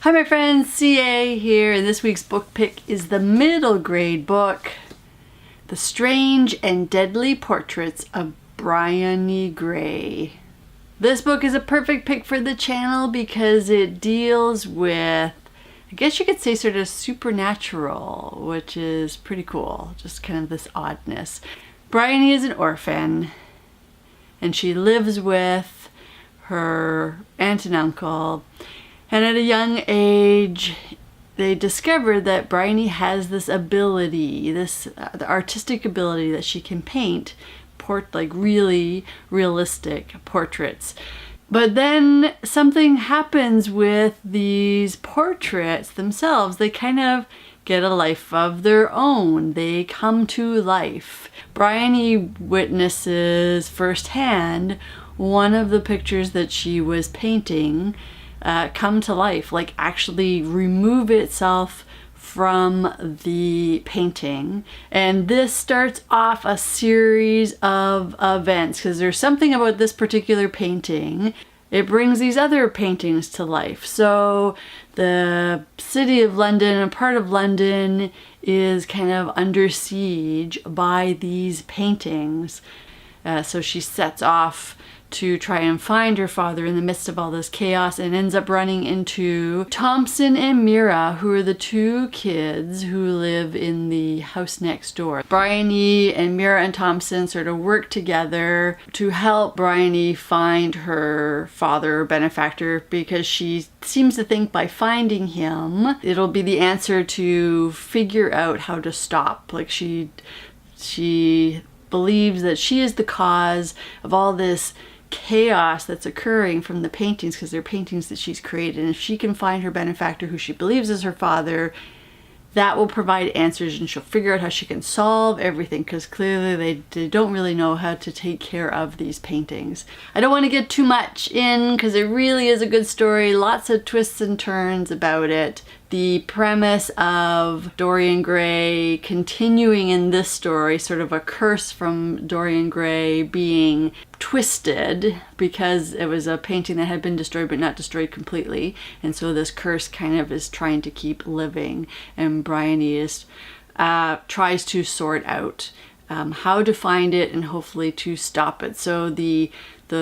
Hi my friends, CA here, and this week's book pick is the middle grade book, The Strange and Deadly Portraits of Bryony Gray. This book is a perfect pick for the channel because it deals with, I guess you could say, sort of supernatural, which is pretty cool, just kind of this oddness. Bryony is an orphan, and she lives with her aunt and uncle. And at a young age, they discovered that Bryony has this ability, the artistic ability that she can paint really realistic portraits. But then something happens with these portraits themselves. They kind of get a life of their own. They come to life. Bryony witnesses firsthand one of the pictures that she was painting come to life, like actually remove itself from the painting. And this starts off a series of events because there's something about this particular painting. It brings these other paintings to life. So the city of London, a part of London, is kind of under siege by these paintings. So she sets off to try and find her father in the midst of all this chaos, and ends up running into Thompson and Mira, who are the two kids who live in the house next door. Bryony and Mira and Thompson sort of work together to help Bryony find her father or benefactor, because she seems to think by finding him, it'll be the answer to figure out how to stop. Like she believes that she is the cause of all this chaos that's occurring from the paintings, because they're paintings that she's created. And if she can find her benefactor, who she believes is her father, that will provide answers, and she'll figure out how she can solve everything, because clearly they don't really know how to take care of these paintings. I don't want to get too much in because it really is a good story, lots of twists and turns about it. The premise of Dorian Gray continuing in this story, sort of a curse from Dorian Gray being twisted because it was a painting that had been destroyed but not destroyed completely, and so this curse kind of is trying to keep living, and Bryony tries to sort out how to find it and hopefully to stop it. So the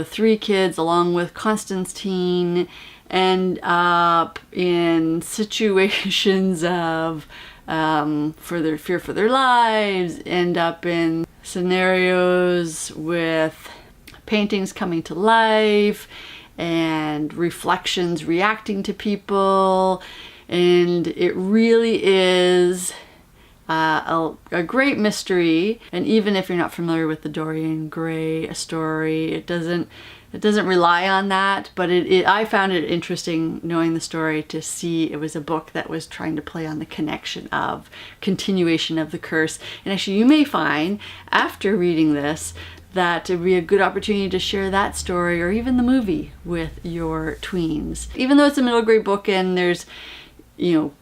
three kids, along with Constantine, end up in situations of further fear for their lives, end up in scenarios with paintings coming to life and reflections reacting to people, and it really is a great mystery. And even if you're not familiar with the Dorian Gray story, it doesn't rely on that, but I found it interesting, knowing the story, to see it was a book that was trying to play on the connection of continuation of the curse. And actually, you may find after reading this that it would be a good opportunity to share that story, or even the movie, with your tweens. Even though it's a middle grade book and there's,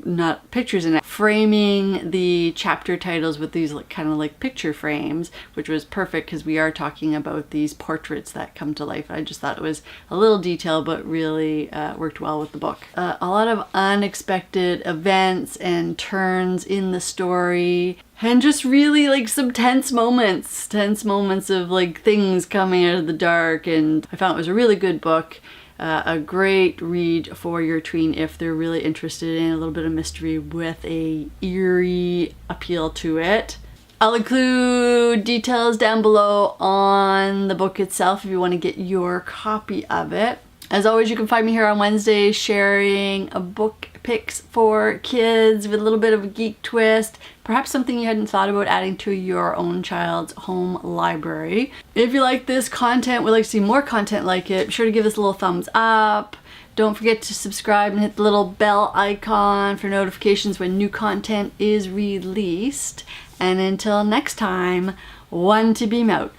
not pictures in it, framing the chapter titles with these kind of like picture frames, which was perfect because we are talking about these portraits that come to life. I just thought it was a little detail, but really worked well with the book. A lot of unexpected events and turns in the story, and just really like some tense moments of like things coming out of the dark. And I found it was a really good book. A great read for your tween if they're really interested in a little bit of mystery with a eerie appeal to it. I'll include details down below on the book itself if you want to get your copy of it. As always, you can find me here on Wednesdays sharing a book picks for kids with a little bit of a geek twist, perhaps something you hadn't thought about adding to your own child's home library. If you like this content, would like to see more content like it, be sure to give us a little thumbs up. Don't forget to subscribe and hit the little bell icon for notifications when new content is released. And until next time, one to beam out.